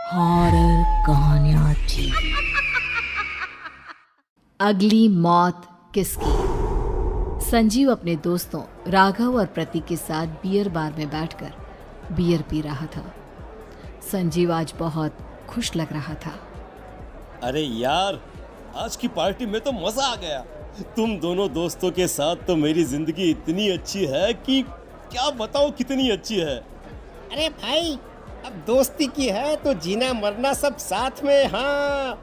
Horror कहानियाँ थी। अगली मौत किसकी? संजीव अपने दोस्तों राघव और प्रतीक के साथ बियर बार में बैठकर बियर पी रहा था। संजीव आज बहुत खुश लग रहा था। अरे यार, आज की पार्टी में तो मजा आ गया। तुम दोनों दोस्तों के साथ तो मेरी जिंदगी इतनी अच्छी है कि क्या बताओ कितनी अच्छी है। अरे भाई, अब दोस्ती की है तो जीना मरना सब साथ में। हाँ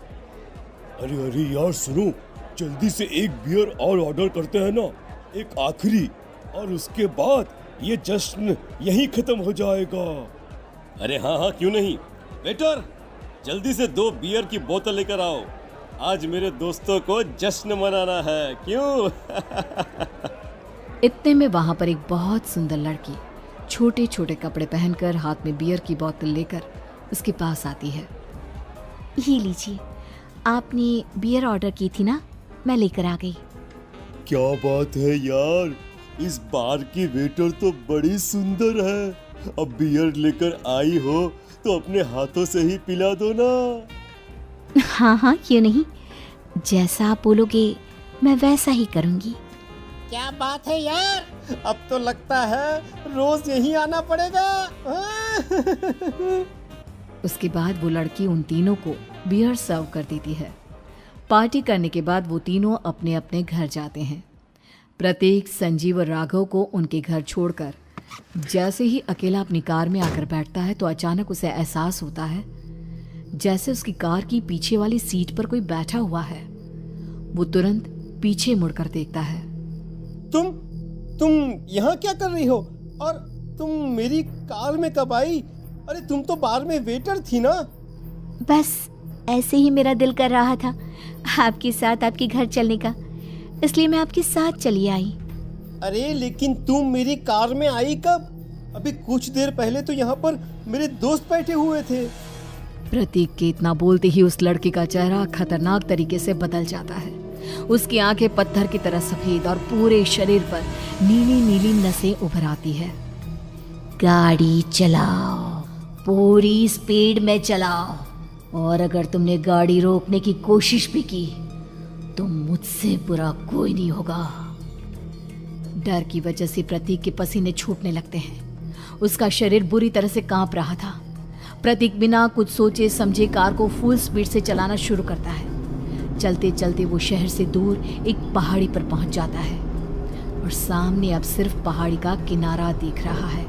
अरे यार सुनो, जल्दी से एक बियर और ऑर्डर करते हैं ना, एक आखिरी, और उसके बाद ये जश्न यहीं खत्म हो जाएगा। अरे हाँ, क्यों नहीं। वेटर, जल्दी से 2 बियर की बोतल लेकर आओ। आज मेरे दोस्तों को जश्न मनाना है, क्यों? इतने में वहां पर एक बहुत सुंदर लड़की छोटे छोटे कपड़े पहनकर हाथ में बियर की बोतल लेकर उसके पास आती है। ये लीजिए, आपने बियर ऑर्डर की थी ना, मैं लेकर आ गई। क्या बात है यार, इस बार की वेटर तो बड़ी सुंदर है। अब बियर लेकर आई हो तो अपने हाथों से ही पिला दो ना। हाँ, क्यों नहीं, जैसा आप बोलोगे मैं वैसा ही करूँगी। क्या बात है यार, अब तो लगता है रोज यहीं आना पड़ेगा। उसके बाद वो लड़की उन तीनों को बियर सर्व कर देती है। पार्टी करने के बाद वो तीनों अपने अपने घर जाते हैं। प्रतीक, संजीव और राघव को उनके घर छोड़कर जैसे ही अकेला अपनी कार में आकर बैठता है तो अचानक उसे एहसास होता है जैसे उसकी कार की पीछे वाली सीट पर कोई बैठा हुआ है। वो तुरंत पीछे मुड़कर देखता है। तुम यहाँ क्या कर रही हो? और तुम मेरी कार में कब आई? अरे तुम तो बार में वेटर थी ना। बस ऐसे ही मेरा दिल कर रहा था आपके साथ आपके घर चलने का, इसलिए मैं आपके साथ चली आई। अरे लेकिन तुम मेरी कार में आई कब? अभी कुछ देर पहले तो यहाँ पर मेरे दोस्त बैठे हुए थे। प्रतीक के इतना बोलते ही उस लड़के का चेहरा खतरनाक तरीके से बदल जाता है। उसकी आंखें पत्थर की तरह सफेद और पूरे शरीर पर नीली नीली नसें उभर आती है। गाड़ी चलाओ, पूरी स्पीड में चलाओ, और अगर तुमने गाड़ी रोकने की कोशिश भी की तो मुझसे बुरा कोई नहीं होगा। डर की वजह से प्रतीक के पसीने छूटने लगते हैं। उसका शरीर बुरी तरह से कांप रहा था। प्रतीक बिना कुछ सोचे समझे कार को फुल स्पीड से चलाना शुरू करता है। चलते चलते वो शहर से दूर एक पहाड़ी पर पहुंच जाता है और सामने अब सिर्फ पहाड़ी का किनारा दिख रहा है,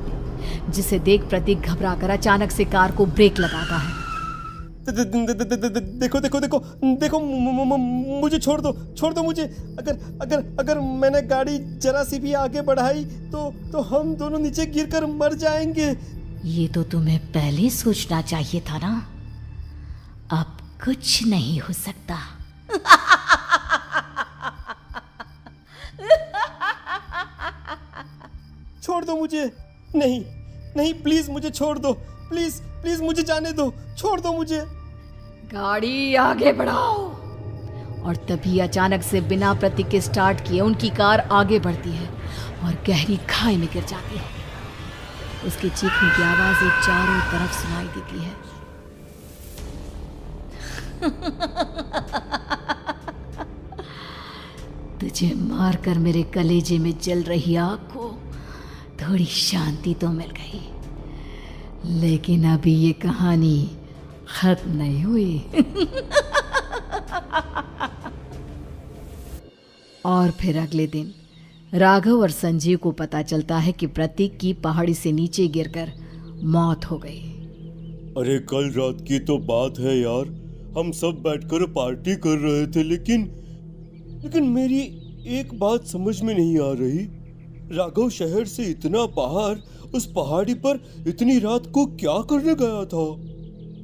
जिसे देख प्रतीक घबराकर अचानक से कार को ब्रेक लगाता है। देखो, मुझे छोड़ दो मुझे। अगर मैंने गाड़ी जरा सी भी आगे बढ़ाई तो हम दोनों नीचे गिरकर मर जाएंगे। ये तो तुम्हें पहले सोचना चाहिए था ना। अब कुछ नहीं हो सकता। छोड़ दो मुझे। नहीं, प्लीज मुझे छोड़ दो। प्लीज मुझे जाने दो। छोड़ दो मुझे। गाड़ी आगे बढ़ाओ। और तभी अचानक से बिना प्रतीक के स्टार्ट किए उनकी कार आगे बढ़ती है और गहरी खाई में गिर जाती है। उसके चीखने की आवाजें चारों तरफ सुनाई देती है। तुझे मारकर मेरे कलेजे में जल रही आग को थोड़ी शांति तो मिल गई, लेकिन अभी ये कहानी खत्म नहीं हुई। और फिर अगले दिन राघव और संजीव को पता चलता है कि प्रतीक की पहाड़ी से नीचे गिरकर मौत हो गई। अरे कल रात की तो बात है यार, हम सब बैठकर पार्टी कर रहे थे, लेकिन मेरी एक बात समझ में नहीं आ रही। राघव शहर से इतना बाहर उस पहाड़ी पर इतनी रात को क्या करने गया था?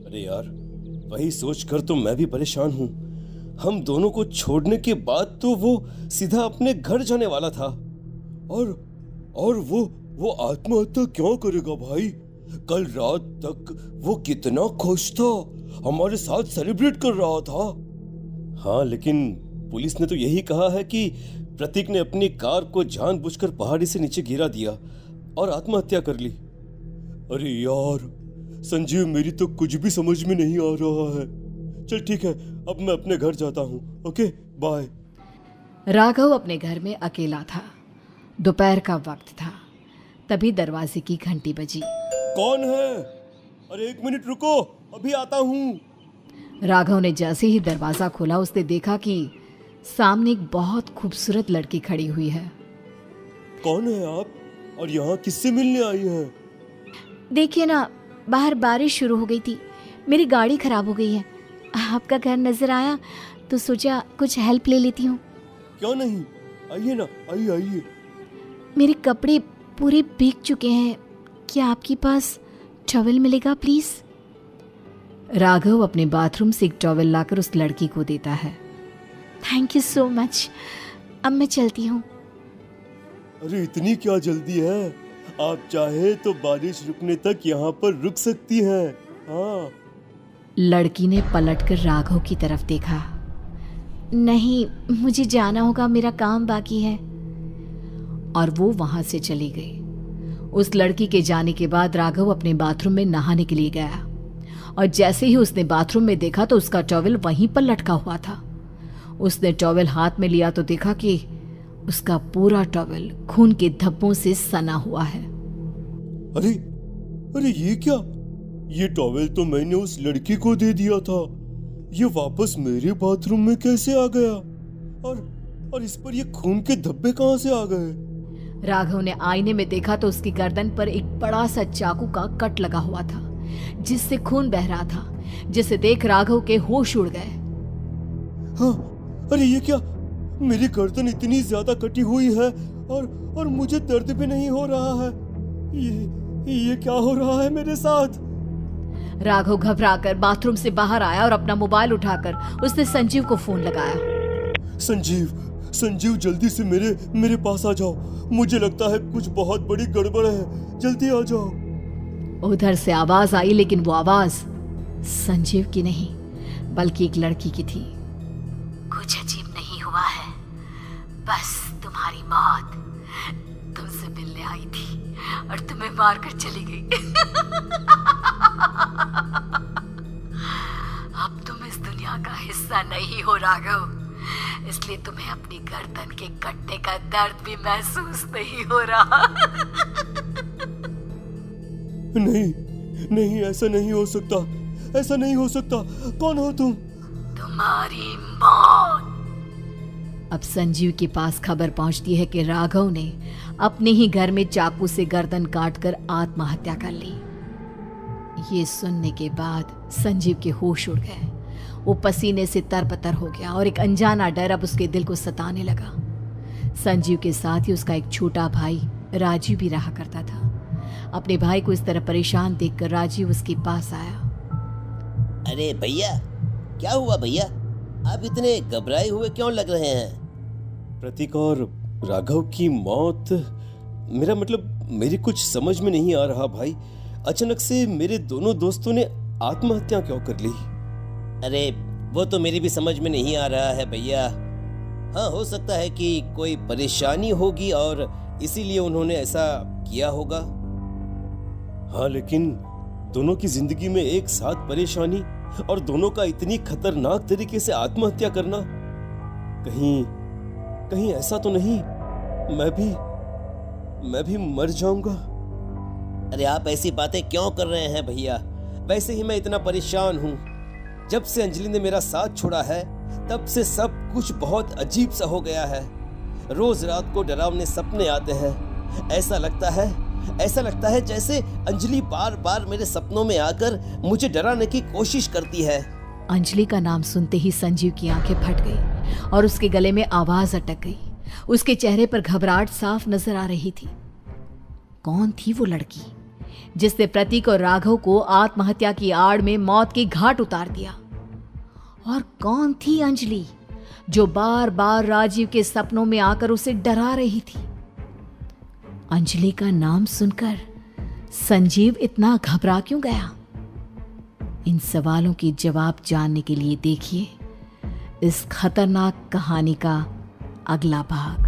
अरे यार, वही सोचकर तो मैं भी परेशान हूँ। हम दोनों को छोड़ने के बाद तो वो सीधा अपने घर जाने वाला था, और वो आत्महत्या क्यों करेगा भाई? कल रात तक वो कितना खुश था, हमारे साथ सेलिब्रेट कर रहा था। हाँ, लेकिन पुलिस ने तो यही कहा है कि प्रतीक ने अपनी कार को जानबूझकर पहाड़ी से नीचे गिरा दिया और आत्महत्या कर ली। अरे यार, संजीव, मेरी तो कुछ भी समझ में नहीं आ रहा है। चल ठीक है, अब मैं अपने घर जाता हूँ। Okay, bye. राघव अपने घर में अकेला था। दोपहर का वक्त था। तभी दरवाजे की घंटी बजी। कौन है? अरे 1 मिनट रुको, अभी आता हूँ। राघव ने जैसे ही दरवाजा खोला उसने देखा कि सामने एक बहुत खूबसूरत लड़की खड़ी हुई है। कौन है आप और यहाँ किससे मिलने आई हैं? देखिए ना, बाहर बारिश शुरू हो गई थी, मेरी गाड़ी खराब हो गई है। आपका घर नजर आया तो सोचा कुछ हेल्प ले लेती हूँ। क्यों नहीं, आइए ना, आइए आइए। मेरे कपड़े पूरे भीग चुके हैं, क्या आपके पास टॉवल मिलेगा प्लीज? राघव अपने बाथरूम से एक टॉवल लाकर उस लड़की को देता है। थैंक यू सो मच, अब मैं चलती हूँ। अरे इतनी क्या जल्दी है? आप चाहे तो बारिश रुकने तक यहाँ पर रुक सकती हैं। हाँ। लड़की ने पलटकर राघव की तरफ देखा। नहीं, मुझे जाना होगा, मेरा काम बाकी है। और वो वहां से चली गई। उस लड़की के जाने के बाद राघव अपने बाथरूम में नहाने के लिए गया और जैसे ही उसने बाथरूम में देखा तो उसका टॉवल वहीं पर लटका हुआ था। उसने टॉवल हाथ में लिया तो देखा कि उसका पूरा टॉवल खून के धब्बों से सना हुआ है। अरे अरे ये क्या? ये टॉवल तो मैंने उस लड़की को दे दिया था। ये वापस मेरे बाथरूम में कैसे आ गया? और इस पर ये खून के धब्बे कहां से आ गए? राघव ने आईने में देखा तो उसकी गर्दन पर एक बड़ा सा चाकू का कट लगा हुआ था जिससे खून बह रहा था, जिसे देख राघव के होश उड़ गए। हाँ, अरे ये क्या? मेरी गर्दन इतनी ज्यादा कटी हुई है और मुझे दर्द भी नहीं हो रहा है। ये क्या हो रहा है मेरे साथ? राघव घबराकर बाथरूम से बाहर आया और अपना मोबाइल उठाकर उसने संजीव को फोन लगाया। संजीव जल्दी से मेरे पास आ जाओ। मुझे लगता है कुछ बहुत बड़ी गड़बड़ है, जल्दी आ जाओ। उधर से आवाज आई, लेकिन वो आवाज संजीव की नहीं बल्कि एक लड़की की थी। कुछ अजीब नहीं हुआ है, बस तुम्हारी मौत तुमसे मिलने आई थी और तुम्हें मारकर चली गई। अब तुम इस दुनिया का हिस्सा नहीं हो राघव, इसलिए तुम्हें अपनी गर्दन के कटने का दर्द भी महसूस नहीं हो रहा। नहीं, ऐसा नहीं हो सकता, ऐसा नहीं हो सकता। कौन हो तुम? तुम्हारी मौत। अब संजीव के पास खबर पहुंचती है कि राघव ने अपने ही घर में चाकू से गर्दन काटकर आत्महत्या कर ली। ये सुनने के बाद संजीव के होश उड़ गए। वो पसीने से तरबतर हो गया और एक अनजाना डर अब उसके दिल को सताने लगा। संजीव के साथ ही उसका एक छोटा भाई राजीव भी रहा करता था। अपने भाई को इस तरह परेशान देखकर राजीव उसके पास आया। अरे भैया, क्या हुआ भैया? आप इतने घबराए हुए क्यों लग रहे हैं? प्रतीक और राघव की मौत, मेरा मतलब मेरी कुछ समझ में नहीं आ रहा भाई। अचानक से मेरे दोनों दोस्तों ने आत्महत्या क्यों कर ली? अरे वो तो मेरी भी समझ में नहीं आ रहा है भैया। हाँ, हो सकता है कि कोई परेशानी होगी और इसीलिए उन्होंने ऐसा किया होगा। हाँ, लेकिन दोनों की जिंदगी में एक साथ परेशानी और दोनों का इतनी खतरनाक तरीके से आत्महत्या करना, कहीं ऐसा तो नहीं मैं भी मर जाऊंगा? अरे आप ऐसी बातें क्यों कर रहे हैं भैया? वैसे ही मैं इतना परेशान हूँ। जब से अंजलि ने मेरा साथ छोड़ा है तब से सब कुछ बहुत अजीब सा हो गया है। रोज रात को डरावने सपने आते हैं। ऐसा लगता है जैसे अंजलि बार बार मेरे सपनों में आकर मुझे डराने की कोशिश करती है। अंजलि का नाम सुनते ही संजीव की आंखें फट गई और उसके गले में आवाज अटक गई। उसके चेहरे पर घबराहट साफ नजर आ रही थी। कौन थी वो लड़की जिसने प्रतीक और राघव को आत्महत्या की आड़ में मौत की घाट उतार दिया? और कौन थी अंजलि जो बार बार राजीव के सपनों में आकर उसे डरा रही थी? अंजलि का नाम सुनकर संजीव इतना घबरा क्यों गया? इन सवालों के जवाब जानने के लिए देखिए इस खतरनाक कहानी का अगला भाग।